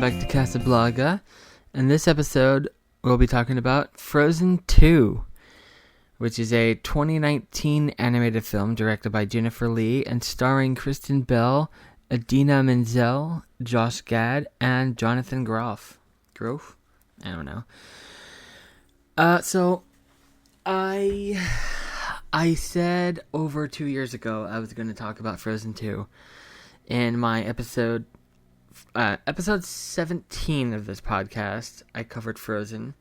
back to Casablanca. In this episode, we'll be talking about Frozen 2, which is a 2019 animated film directed by Jennifer Lee and starring Kristen Bell, ldina Menzel, Josh Gad, and Jonathan Groff. Groff? I don't know. So I said over 2 years ago I was going to talk about Frozen 2 in my episode 17 of this podcast. I covered Frozen,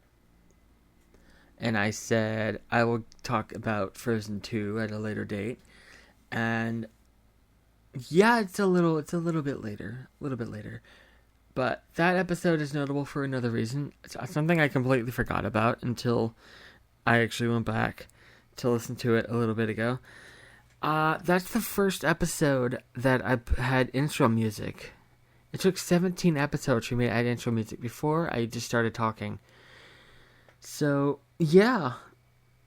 and I said I will talk about Frozen 2 at a later date. And yeah, it's a little bit later, but that episode is notable for another reason. It's something I completely forgot about until I actually went back to listen to it a little bit ago. That's the first episode that I had intro music. It took 17 episodes for me to add intro music before I just started talking. So, yeah.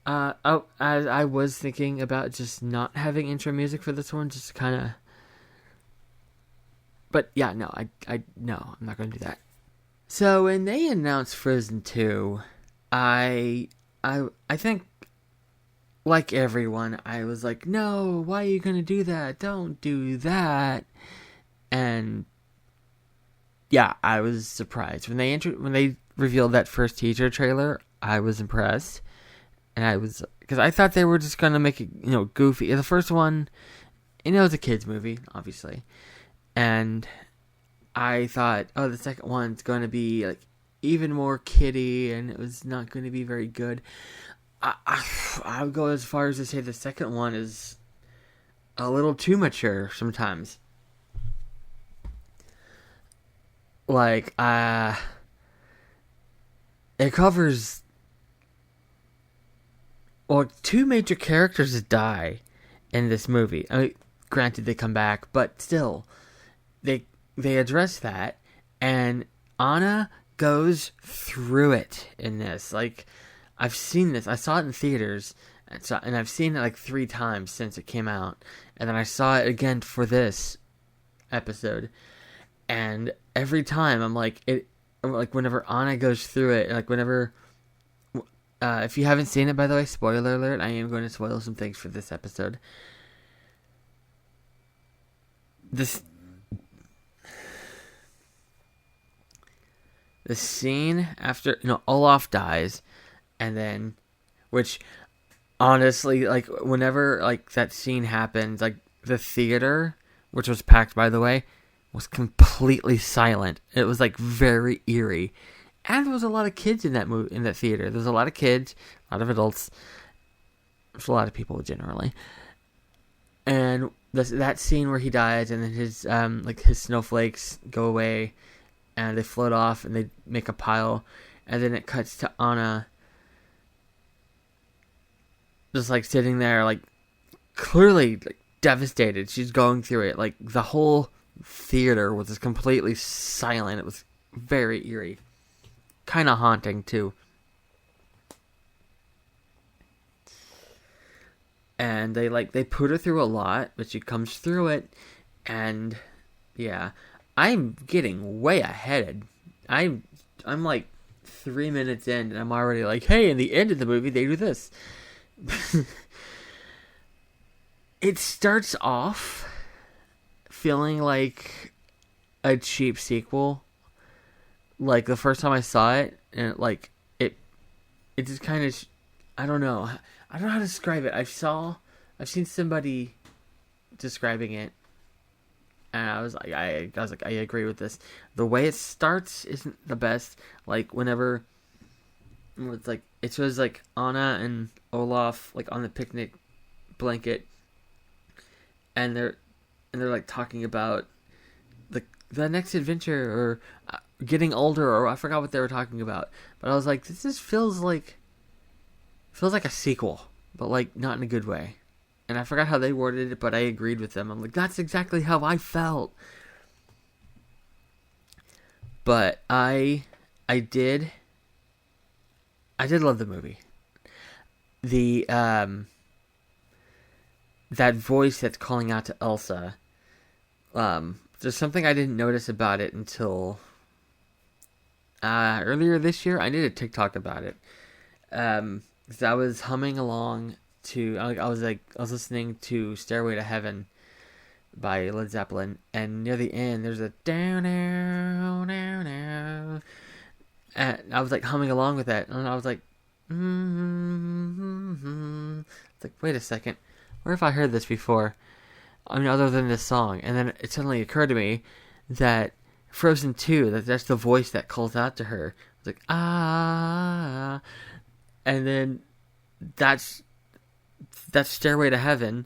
I was thinking about just not having intro music for this one, just kind of... But, yeah, no, no, I'm not going to do that. So, when they announced Frozen 2, I think, like everyone, I was like, no, why are you going to do that? Don't do that. And yeah, I was surprised when they revealed that first teaser trailer. I was impressed, and because I thought they were just gonna make it, goofy. The first one, it was a kids movie, obviously, and I thought, oh, the second one's going to be like even more kiddie, and it was not going to be very good. I would go as far as to say the second one is a little too mature sometimes. Like, it covers, well, two major characters die in this movie. I mean, granted, they come back, but still, they address that, and Anna goes through it in this. Like, I've seen this. I saw it in theaters, and I've seen it like 3 times since it came out, and then I saw it again for this episode. And every time I'm like, whenever Anna goes through it, like whenever, if you haven't seen it, by the way, spoiler alert, I am going to spoil some things for this episode. The scene after, Olaf dies, and then, which, honestly, like, whenever, like, that scene happens, like, the theater, which was packed, by the way, was completely silent. It was like very eerie, and there was a lot of kids in that theater. There was a lot of kids, a lot of adults. There's a lot of people generally, and that scene where he dies, and then his snowflakes go away, and they float off, and they make a pile, and then it cuts to Anna, just like sitting there, like clearly like devastated. She's going through it. Like the whole theater was just completely silent. It was very eerie, kind of haunting too. And they put her through a lot, but she comes through it. And yeah, I'm getting way ahead. I'm like 3 minutes in, and I'm already like, hey, in the end of the movie they do this. It starts off feeling like a cheap sequel. Like the first time I saw it, and it just kind of, I don't know how to describe it. I've seen somebody describing it, and I was like, I agree with this. The way it starts isn't the best. Like whenever it shows like Anna and Olaf like on the picnic blanket, and they're like talking about the next adventure, or getting older, or I forgot what they were talking about. But I was like, this just feels like a sequel, but like not in a good way. And I forgot how they worded it, but I agreed with them. I'm like, that's exactly how I felt. But I did love the movie. The that voice that's calling out to Elsa. There's something I didn't notice about it until earlier this year. I did a TikTok about it. 'Cause I was humming along to, I was listening to Stairway to Heaven by Led Zeppelin, and near the end there's a down down down down, and I was like humming along with that, and I was like, it's like, wait a second, where have I heard this before? I mean, other than this song. And then it suddenly occurred to me that Frozen 2, that's the voice that calls out to her. It's like, ah, and then that's Stairway to Heaven.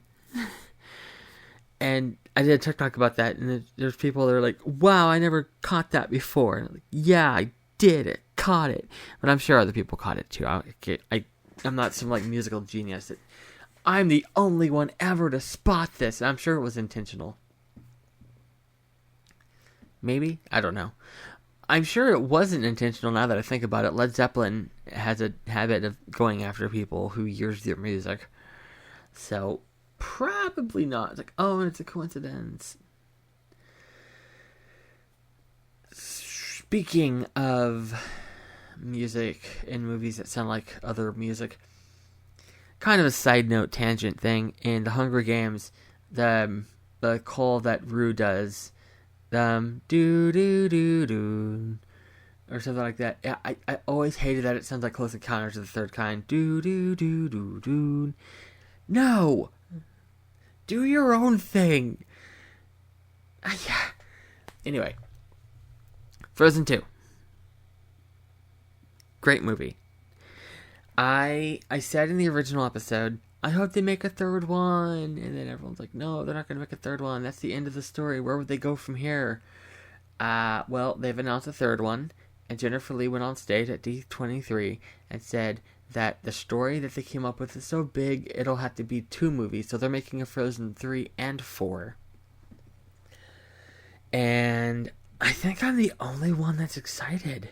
And I did a TikTok about that, and there's people that are like, wow, I never caught that before. And I'm like, yeah, I did it, caught it. But I'm sure other people caught it too. I'm not some like musical genius. I'm the only one ever to spot this. And I'm sure it was intentional. Maybe? I don't know. I'm sure it wasn't intentional now that I think about it. Led Zeppelin has a habit of going after people who hears their music. So, probably not. It's like, oh, it's a coincidence. Speaking of music in movies that sound like other music, kind of a side note tangent thing, in the Hunger Games, the call that Rue does, do do do do, or something like that. Yeah, I always hated that. It sounds like Close Encounters of the Third Kind. Do do do do do. No, do your own thing. Yeah. Anyway, Frozen 2. Great movie. I said in the original episode, I hope they make a third one. And then everyone's like, no, they're not going to make a third one. That's the end of the story. Where would they go from here? Well, they've announced a third one. And Jennifer Lee went on stage at D23 and said that the story that they came up with is so big, it'll have to be 2 movies. So they're making a Frozen 3 and 4. And I think I'm the only one that's excited.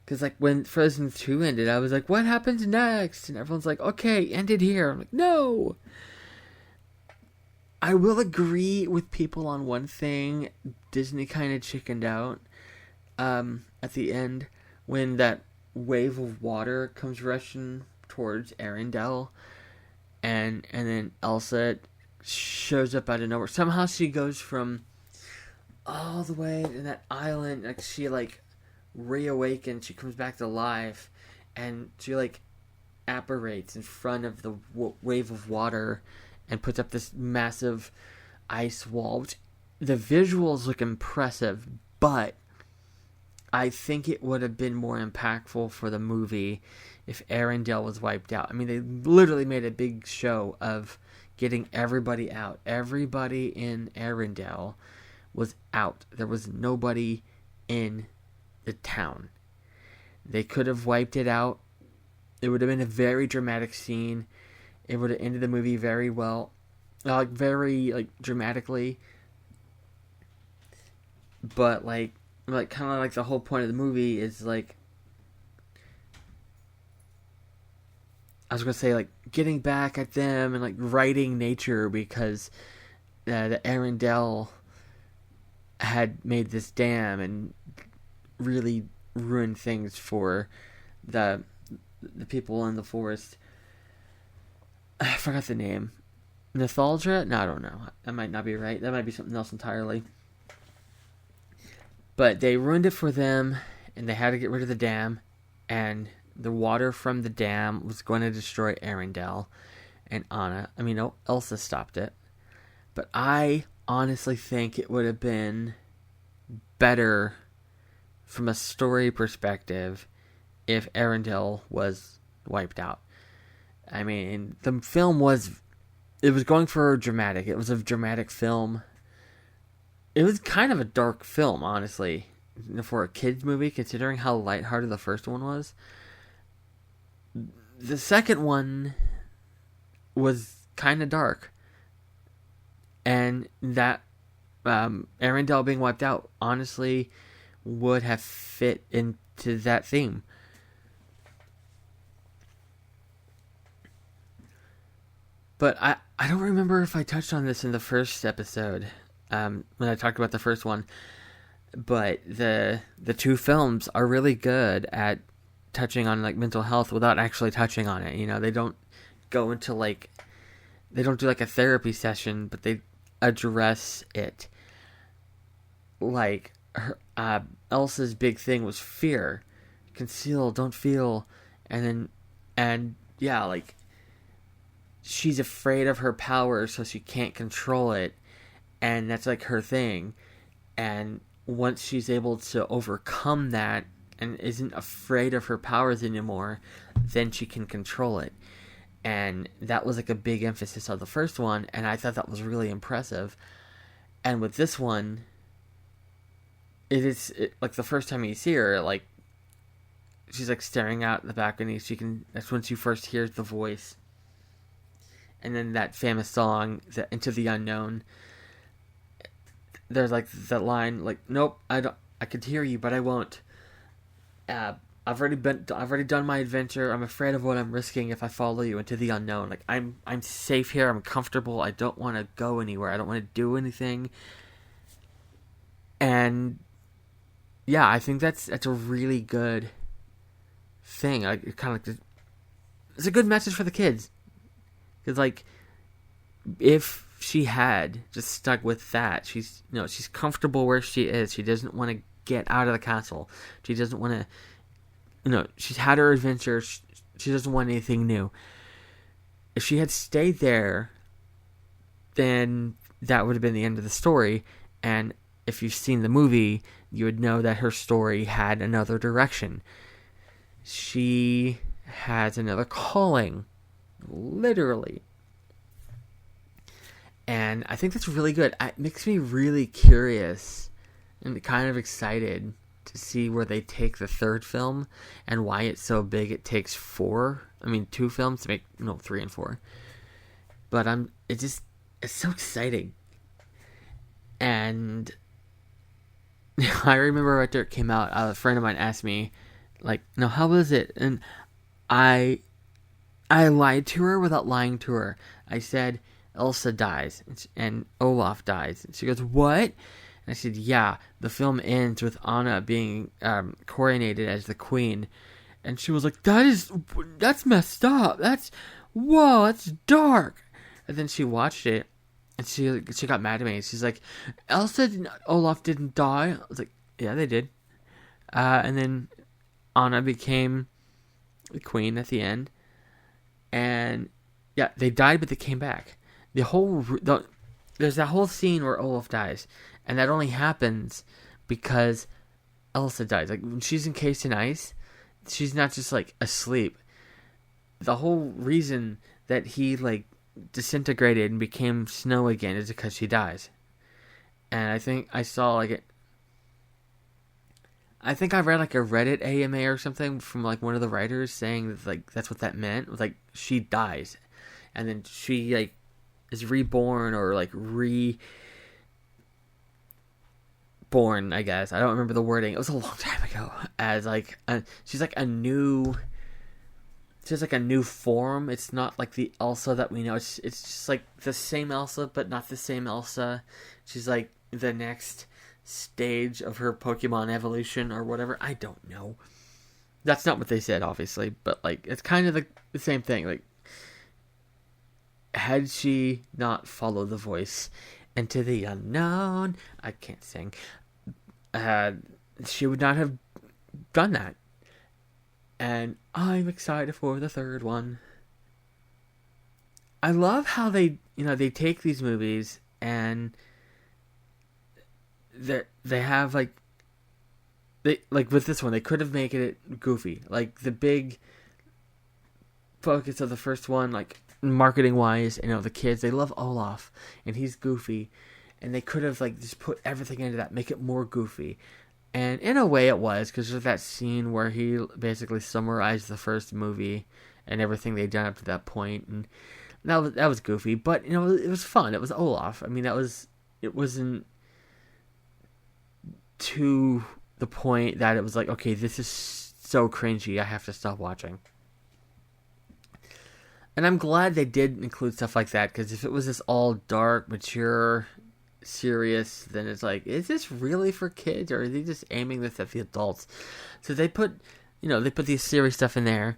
Because, like, when Frozen 2 ended, I was like, what happens next? And everyone's like, okay, ended here. I'm like, no! I will agree with people on one thing. Disney kind of chickened out at the end when that wave of water comes rushing towards Arendelle. And then Elsa shows up out of nowhere. Somehow she goes from all the way to that island. Like, she, like, reawakens, she comes back to life, and she like apparates in front of the wave of water and puts up this massive ice wall, which the visuals look impressive, but I think it would have been more impactful for the movie if Arendelle was wiped out. I mean, they literally made a big show of getting everybody out. Everybody in Arendelle was out. There was nobody in the town. They could have wiped it out. It would have been a very dramatic scene. It would have ended the movie very well, very dramatically. But kind of like the whole point of the movie is like, I was gonna say like getting back at them and like righting nature, because the Arendelle had made this dam and really ruined things for the people in the forest. I forgot the name. Nostalgia? No, I don't know. That might not be right. That might be something else entirely. But they ruined it for them, and they had to get rid of the dam, and the water from the dam was going to destroy Arendelle and Elsa stopped it. But I honestly think it would have been better from a story perspective if Arendelle was wiped out. I mean, the film was going for dramatic. It was a dramatic film. It was kind of a dark film, honestly, for a kids movie, considering how lighthearted the first one was. The second one was kind of dark. And that Arendelle being wiped out, honestly, would have fit into that theme. But I don't remember if I touched on this in the first episode, when I talked about the first one. but the two films are really good at touching on like mental health without actually touching on it. You know, they don't go into like they don't do like a therapy session, but they address it. Like Elsa's big thing was fear, conceal, don't feel, and then and yeah, like she's afraid of her power, so she can't control it, and that's like her thing. And once she's able to overcome that and isn't afraid of her powers anymore, then she can control it. And that was like a big emphasis of the first one, and I thought that was really impressive. And with this one, like the first time you see her, like she's like staring out the balcony. That's when she first hears the voice, and then that famous song, "Into the Unknown." There's like that line, like, "Nope, I don't. I could hear you, but I won't. I've already done my adventure. I'm afraid of what I'm risking if I follow you into the unknown. Like I'm safe here. I'm comfortable. I don't want to go anywhere. I don't want to do anything." And yeah, I think that's a really good thing. Like kind of like it's a good message for the kids, because like if she had just stuck with that, she's comfortable where she is. She doesn't want to get out of the castle. She doesn't want to. She's had her adventure. She doesn't want anything new. If she had stayed there, then that would have been the end of the story. And if you've seen the movie, you would know that her story had another direction. She has another calling, literally. And I think that's really good. It makes me really curious and kind of excited to see where they take the third film and why it's so big. It takes 2 films to make 3 and 4. But it's so exciting. And I remember after it came out, a friend of mine asked me, like, "No, how was it?" And I lied to her without lying to her. I said, "Elsa dies and Olaf dies." And she goes, "What?" And I said, "Yeah, the film ends with Anna being coronated as the queen." And she was like, "That's messed up. That's dark." And then she watched it, and she got mad at me. She's like, "Olaf didn't die." I was like, "Yeah, they did." And then Anna became the queen at the end, and yeah, they died, but they came back. There's that whole scene where Olaf dies, and that only happens because Elsa dies. Like when she's encased in ice, she's not just like asleep. The whole reason that he like disintegrated and became snow again is because she dies. And I think I saw like it. I think I read like a Reddit AMA or something from like one of the writers saying that like that's what that meant. It was like she dies, and then she like is reborn or like reborn, I guess. I don't remember the wording. It was a long time ago. As like she's like a new form. It's not like the Elsa that we know. It's just like the same Elsa, but not the same Elsa. She's like the next stage of her Pokemon evolution or whatever. I don't know. That's not what they said, obviously, but like it's kind of the same thing. Like, had she not followed the voice into the unknown, I can't sing. She would not have done that. And I'm excited for the third one. I love how they take these movies and they have like with this one they could have made it goofy. Like the big focus of the first one, like marketing wise, the kids, they love Olaf and he's goofy, and they could have like just put everything into that, make it more goofy. And in a way it was, because there's that scene where he basically summarized the first movie and everything they'd done up to that point, and that was goofy, but it was fun. It was Olaf. I mean, it wasn't to the point that it was like, okay, this is so cringy, I have to stop watching. And I'm glad they did include stuff like that, because if it was this all dark, mature, serious, then it's like, is this really for kids, or are they just aiming this at the adults? So they put, they put these serious stuff in there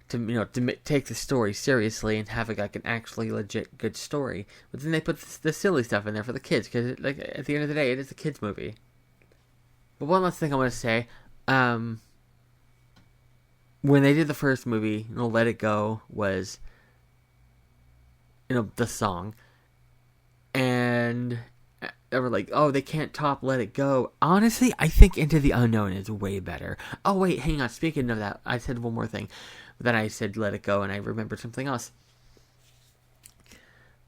to, take the story seriously and have like an actually legit good story. But then they put the silly stuff in there for the kids, because like at the end of the day, it is a kids movie. But one last thing I want to say, when they did the first movie, Let It Go was, the song, and they were like, oh, they can't top Let It Go. Honestly, I think Into the Unknown is way better. Oh, wait, hang on. Speaking of that, I said one more thing. Then I said Let It Go, and I remembered something else.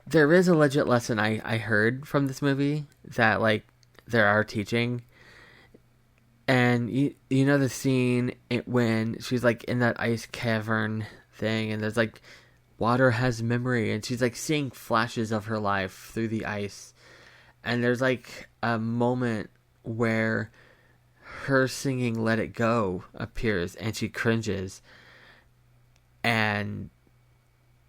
There is a legit lesson I heard from this movie that, like, there are teaching. And you know the scene when she's, like, in that ice cavern thing, and there's, like, water has memory, and she's, like, seeing flashes of her life through the ice. And there's like a moment where her singing Let It Go appears and she cringes. And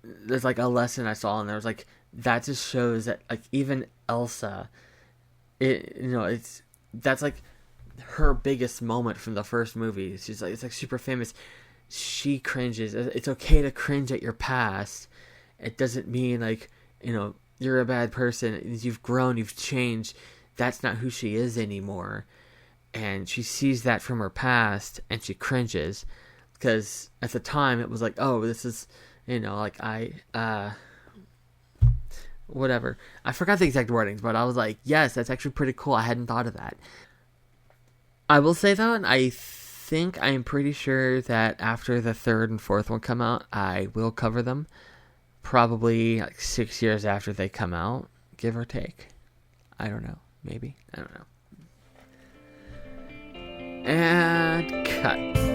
there's like a lesson I saw, and there was like, that just shows that like even Elsa, that's like her biggest moment from the first movie. She's like, it's like super famous. She cringes. It's okay to cringe at your past. It doesn't mean like, you're a bad person. You've grown. You've changed. That's not who she is anymore. And she sees that from her past, and she cringes. Because at the time, it was like, oh, this is, like whatever. I forgot the exact wordings, but I was like, yes, that's actually pretty cool. I hadn't thought of that. I will say, though, and I'm pretty sure that after the third and fourth one come out, I will cover them. Probably like 6 years after they come out, give or take. I don't know. Maybe. I don't know. And cut.